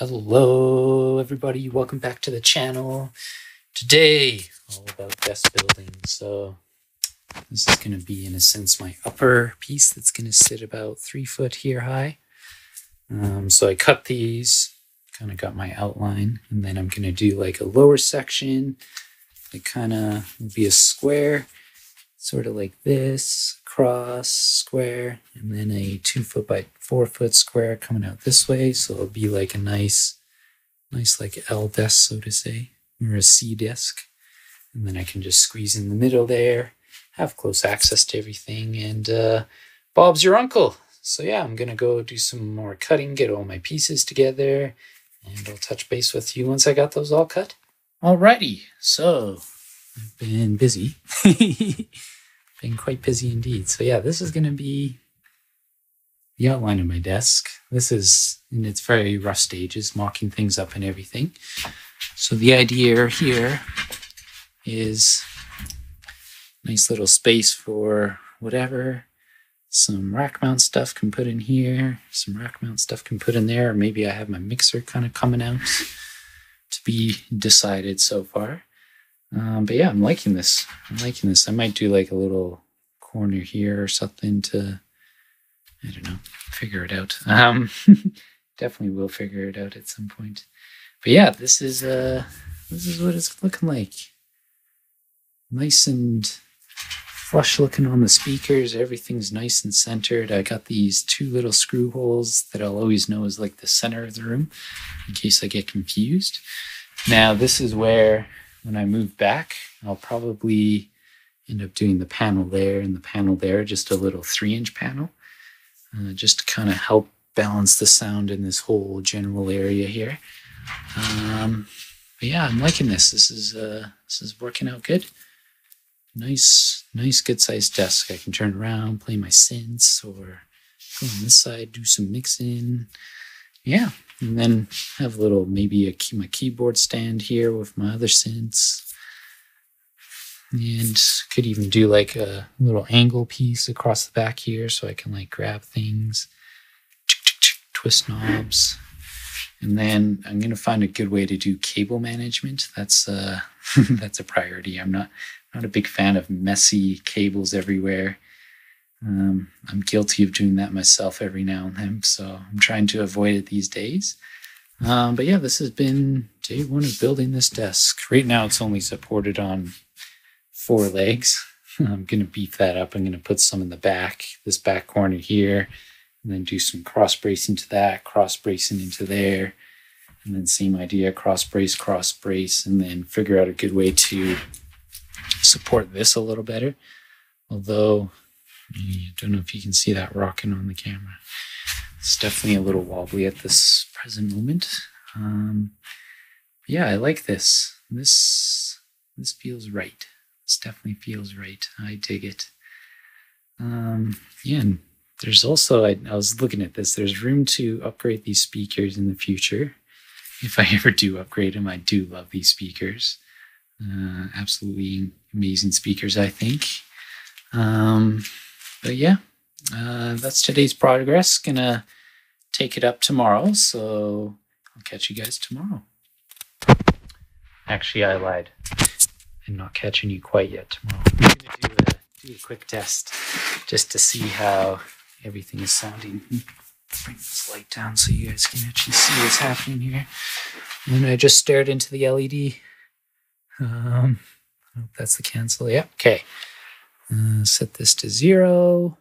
Hello everybody, welcome back to the channel. Today, all about desk building. So this is going to be, in a sense, my upper piece that's going to sit about 3 foot here high. So I cut these, kind of got my outline, and then I'm going to do like a lower section. It kind of will be a square, sort of like this, cross, square, and then a 2 foot by 4 foot square coming out this way. So it'll be like a nice like L desk, so to say, or a C desk. And then I can just squeeze in the middle there, have close access to everything, and Bob's your uncle. So yeah, I'm gonna go do some more cutting, get all my pieces together, and I'll touch base with you once I got those all cut. Alrighty, so I've been busy. Been quite busy indeed. So yeah, this is gonna be the outline of my desk. This is in its very rough stages, mocking things up and everything. So the idea here is nice little space for whatever. Some rack mount stuff can put in here, some rack mount stuff can put in there, or maybe I have my mixer kind of coming out, to be decided so far. But yeah, I'm liking this. I might do like a little corner here or something to, I don't know, figure it out. Definitely will figure it out at some point. But yeah, this is what it's looking like. Nice and flush looking on the speakers. Everything's nice and centered. I got these 2 little screw holes that I'll always know is like the center of the room, in case I get confused. Now this is where, when I move back, I'll probably end up doing the panel there and the panel there, just a little 3-inch panel, just to kind of help balance the sound in this whole general area here. But yeah, I'm liking this. This is working out good. Nice, good sized desk. I can turn around, play my synths, or go on this side, do some mixing. Yeah, and then have a little, maybe my keyboard stand here with my other synths. And could even do like a little angle piece across the back here so I can like grab things, twist knobs. And then I'm going to find a good way to do cable management. That's that's a priority. I'm not a big fan of messy cables everywhere. I'm guilty of doing that myself every now and then, so I'm trying to avoid it these days. But yeah, this has been day 1 of building this desk. Right now it's only supported on 4 legs. I'm going to beef that up. I'm going to put some in the back, this back corner here, and then do some cross bracing to that, cross bracing into there, and then same idea, cross brace, and then figure out a good way to support this a little better. Although, I don't know if you can see that rocking on the camera. It's definitely a little wobbly at this present moment. Yeah, I like this. This feels right. This definitely feels right. I dig it. Yeah, and there's also, I was looking at this, there's room to upgrade these speakers in the future. If I ever do upgrade them, I do love these speakers. Absolutely amazing speakers, I think. But yeah, that's today's progress. Gonna take it up tomorrow, so I'll catch you guys tomorrow. Actually, I lied. I'm not catching you quite yet tomorrow. I'm gonna do a quick test just to see how everything is sounding. Bring this light down so you guys can actually see what's happening here. And I just stared into the LED. I hope that's the cancel. Yeah, okay. Set this to 0.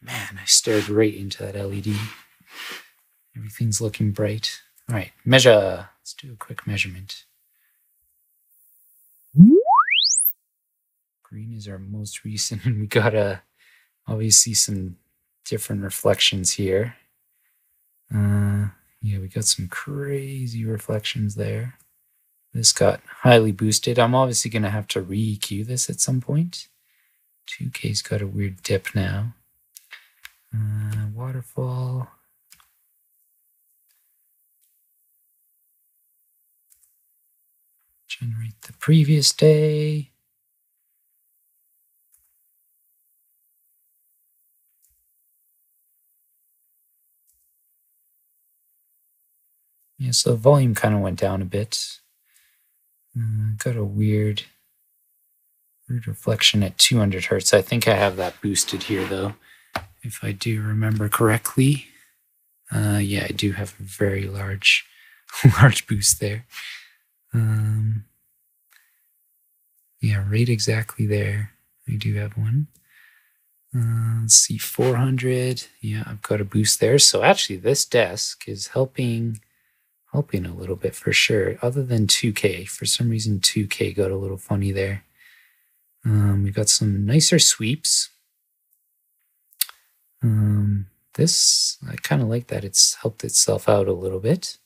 Man, I stared right into that LED. Everything's looking bright. All right, measure. Let's do a quick measurement. Green is our most recent, and we got obviously some different reflections here. Yeah, we got some crazy reflections there. This got highly boosted. I'm obviously going to have to re-EQ this at some point. 2K's got a weird dip now. Waterfall. Generate the previous day. Yeah, so the volume kind of went down a bit. Got a weird reflection at 200 hertz. I think I have that boosted here though, if I do remember correctly. Yeah, I do have a very large boost there. Yeah, right exactly there. I do have one. Let's see, 400. Yeah, I've got a boost there. So actually this desk is helping a little bit for sure. Other than 2K, for some reason 2K got a little funny there. We got some nicer sweeps. This, I kind of like that it's helped itself out a little bit.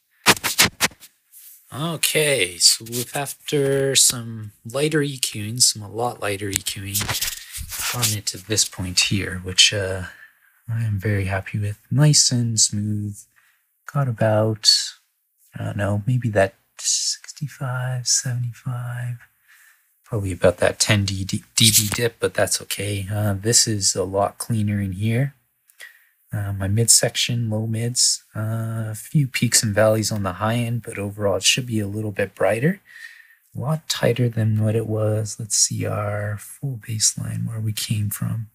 Okay, so after some lighter EQing, a lot lighter EQing, gotten it to this point here, which I am very happy with. Nice and smooth. Got about, I don't know, maybe that 65, 75, probably about that 10 dB dip, but that's okay. This is a lot cleaner in here. My midsection, low mids, a few peaks and valleys on the high end, but overall it should be a little bit brighter. A lot tighter than what it was. Let's see our full baseline, where we came from.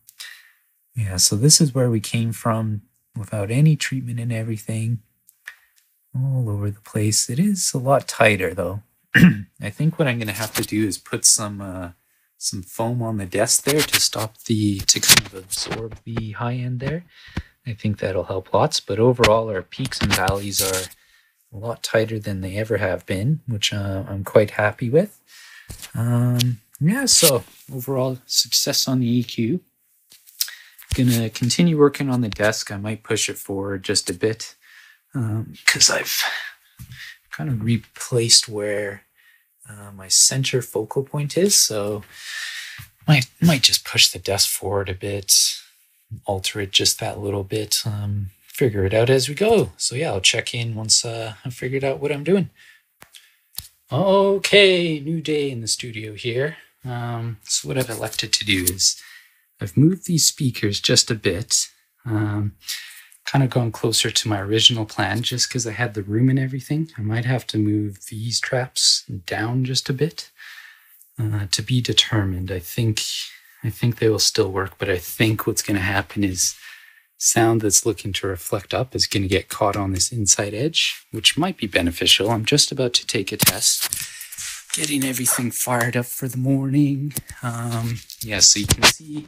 Yeah, so this is where we came from without any treatment and everything. All over the place. It is a lot tighter though. I think what I'm going to have to do is put some foam on the desk there to kind of absorb the high end there. I think that'll help lots, but overall our peaks and valleys are a lot tighter than they ever have been, which I'm quite happy with. Yeah, so overall success on the EQ. Gonna continue working on the desk. I might push it forward just a bit because I've kind of replaced where my center focal point is, so might just push the desk forward a bit, alter it just that little bit, figure it out as we go. So yeah, I'll check in once I've figured out what I'm doing. Okay, new day in the studio here. So what I've elected to do is I've moved these speakers just a bit, kind of gone closer to my original plan just because I had the room and everything. I might have to move these traps down just a bit, to be determined. I think they will still work, but I think what's going to happen is sound that's looking to reflect up is going to get caught on this inside edge, which might be beneficial. I'm just about to take a test, getting everything fired up for the morning. Yeah, so you can see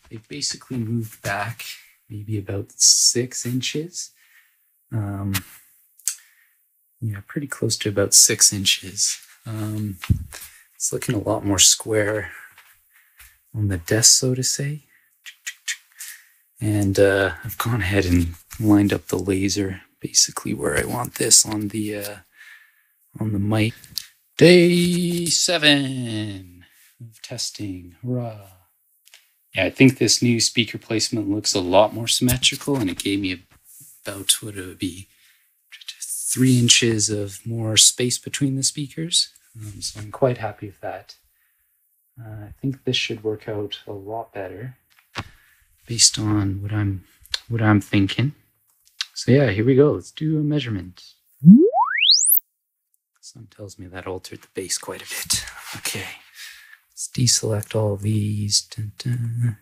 they've basically moved back maybe about 6 inches. Yeah, pretty close to about 6 inches. It's looking a lot more square on the desk, so to say. And I've gone ahead and lined up the laser basically where I want this on the mic. Day 7 of testing. Hurrah. Yeah, I think this new speaker placement looks a lot more symmetrical, and it gave me about what it would be 3 inches of more space between the speakers. So I'm quite happy with that. I think this should work out a lot better based on what I'm thinking. So yeah, here we go. Let's do a measurement. Someone tells me that altered the bass quite a bit. Okay, let's deselect all of these. Dun, dun,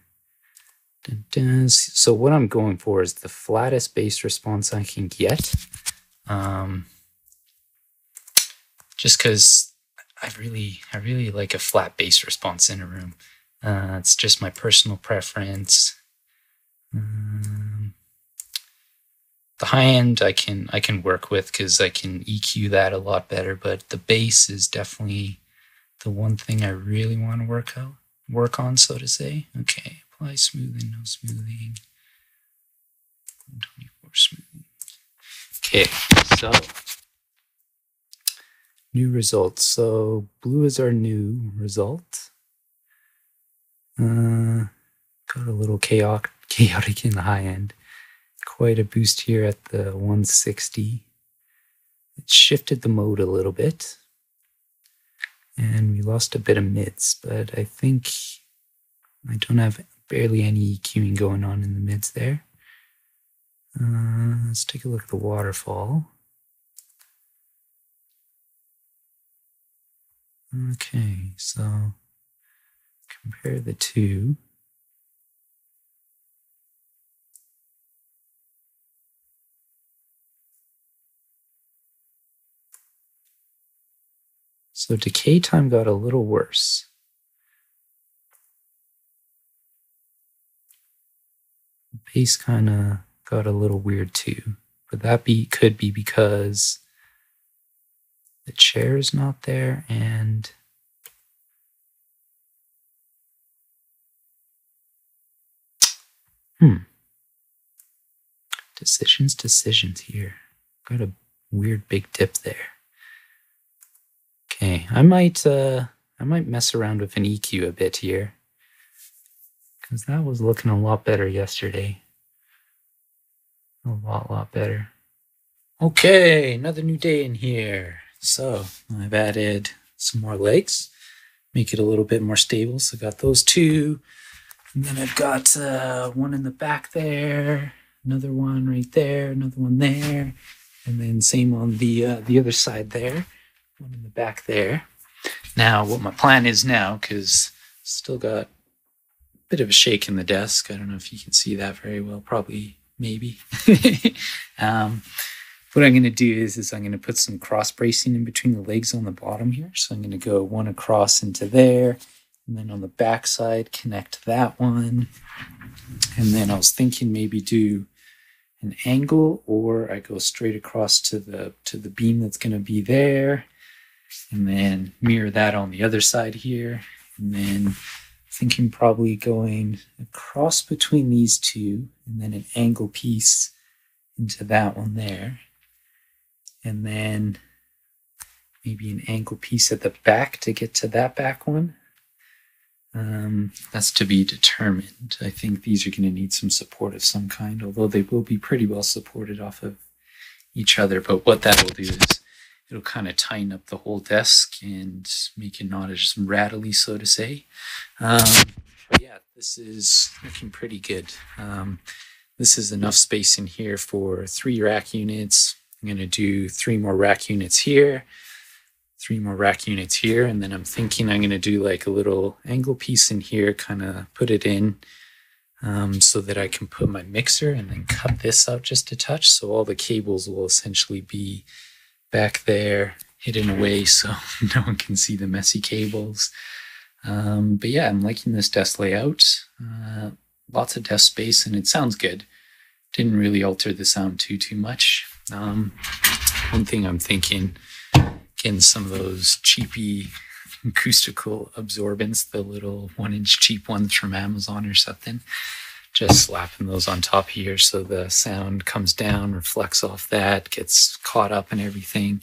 dun, dun. So what I'm going for is the flattest bass response I can get. Just because I really like a flat bass response in a room. It's just my personal preference. The high end I can work with because I can EQ that a lot better, but the bass is definitely the one thing I really want to work on, so to say. Okay, apply smoothing, no smoothing. 124 smoothing. Okay, so new results. So blue is our new result. Got a little chaotic in the high end. Quite a boost here at the 160. It shifted the mode a little bit. And we lost a bit of mids, but I think I don't have barely any EQing going on in the mids there. Let's take a look at the waterfall. Okay, so compare the two. So decay time got a little worse. The pace kind of got a little weird too, but that could be because the chair is not there and decisions here. Got a weird big dip there. Okay, I might mess around with an EQ a bit here, because that was looking a lot better yesterday. A lot better. Okay, another new day in here. So I've added some more legs, make it a little bit more stable. So I got those two, and then I've got one in the back there, another one right there, another one there, and then same on the other side there, one in the back there. Now, what my plan is now, because still got a bit of a shake in the desk. I don't know if you can see that very well. Probably, maybe. What I'm going to do is I'm going to put some cross bracing in between the legs on the bottom here. So I'm going to go one across into there, and then on the back side, connect that one. And then I was thinking maybe do an angle, or I go straight across to the beam that's going to be there, and then mirror that on the other side here. And then thinking probably going across between these two, and then an angle piece into that one there. And then maybe an angle piece at the back to get to that back one. That's to be determined. I think these are going to need some support of some kind, although they will be pretty well supported off of each other. But what that will do is it'll kind of tighten up the whole desk and make it not as rattly, so to say. But yeah, this is looking pretty good. This is enough space in here for 3 rack units. I'm going to do 3 more rack units here, 3 more rack units here, and then I'm thinking I'm going to do like a little angle piece in here, kind of put it in so that I can put my mixer, and then cut this out just a touch, so all the cables will essentially be back there hidden away so no one can see the messy cables. But yeah, I'm liking this desk layout. Lots of desk space, and it sounds good. Didn't really alter the sound too much. One thing I'm thinking, getting some of those cheapy acoustical absorbents, the little 1-inch cheap ones from Amazon or something, just slapping those on top here so the sound comes down, reflects off that, gets caught up and everything.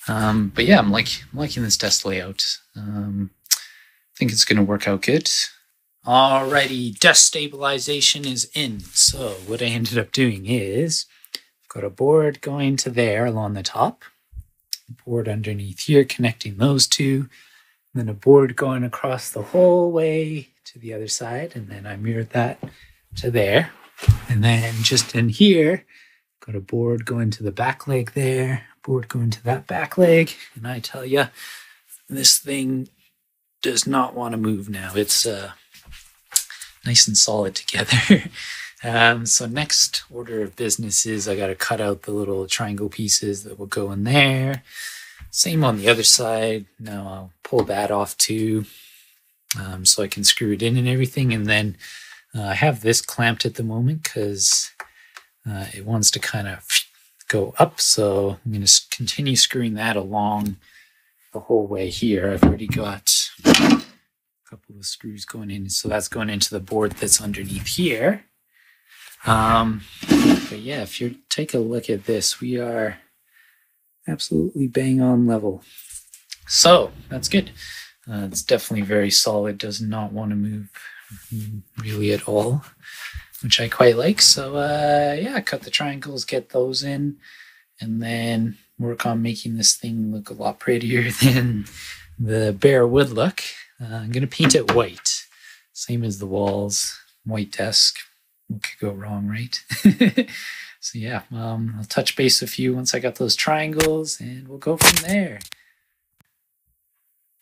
But yeah, I'm liking this desk layout. I think it's going to work out good. Alrighty, desk stabilization is in. So what I ended up doing is I've got a board going to there along the top, a board underneath here connecting those two, and then a board going across the whole way to the other side, and then I mirrored that to there. And then just in here, got a board going to the back leg there, board going to that back leg, and I tell you, this thing does not want to move now. It's nice and solid together. So next order of business is I got to cut out the little triangle pieces that will go in there. Same on the other side. Now I'll pull that off too, so I can screw it in and everything. And then I have this clamped at the moment because it wants to kind of go up. So I'm going to continue screwing that along the whole way here. I've already got a couple of screws going in. So that's going into the board that's underneath here. But yeah, if you take a look at this, we are absolutely bang on level. So that's good. It's definitely very solid. Does not want to move really at all, which I quite like. So yeah, cut the triangles, get those in, and then work on making this thing look a lot prettier than the bare wood look. I'm going to paint it white, same as the walls, white desk. What could go wrong, right? So yeah, I'll touch base with you once I got those triangles, and we'll go from there.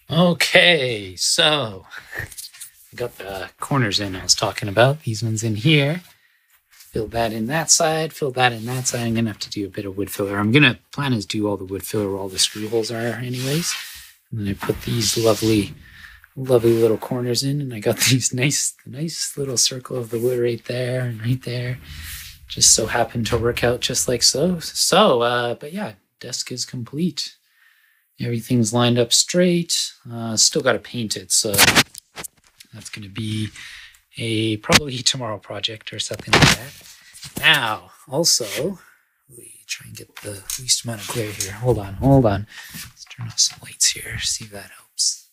Okay, so I got the corners in I was talking about. These ones in here. Fill that in that side, fill that in that side. I'm going to have to do a bit of wood filler. I'm going to plan is do all the wood filler where all the screw holes are anyways. And then I put these lovely little corners in, and I got these nice little circle of the wood right there and right there. Just so happened to work out just like so. But yeah, desk is complete. Everything's lined up straight. Still got to paint it, so that's going to be a probably tomorrow project or something like that. Now, also, we try and get the least amount of glare here. Hold on. Let's turn off some lights here, see if that helps.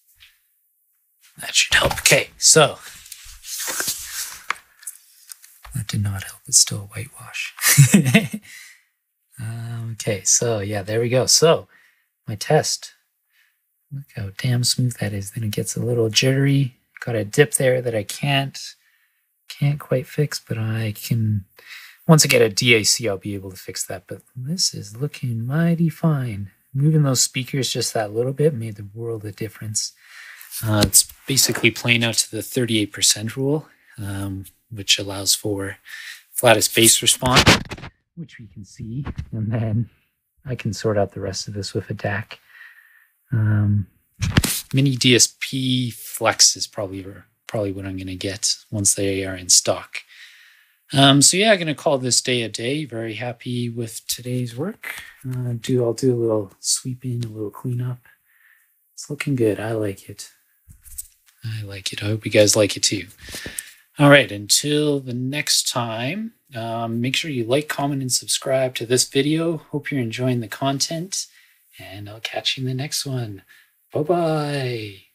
That should help. Okay, so that did not help. It's still a whitewash. Okay, so yeah, there we go. So my test. Look how damn smooth that is. Then it gets a little jittery. Got a dip there that I can't quite fix, but I can. Once I get a DAC, I'll be able to fix that. But this is looking mighty fine. Moving those speakers just that little bit made the world of difference. It's basically playing out to the 38% rule, which allows for flattest bass response, which we can see. And then I can sort out the rest of this with a DAC. Mini DSP Flex is probably what I'm going to get once they are in stock. So yeah, I'm going to call this day a day. Very happy with today's work. I'll do a little sweeping, a little cleanup. It's looking good. I like it. I hope you guys like it too. All right, until the next time, make sure you like, comment, and subscribe to this video. Hope you're enjoying the content, and I'll catch you in the next one. Bye-bye.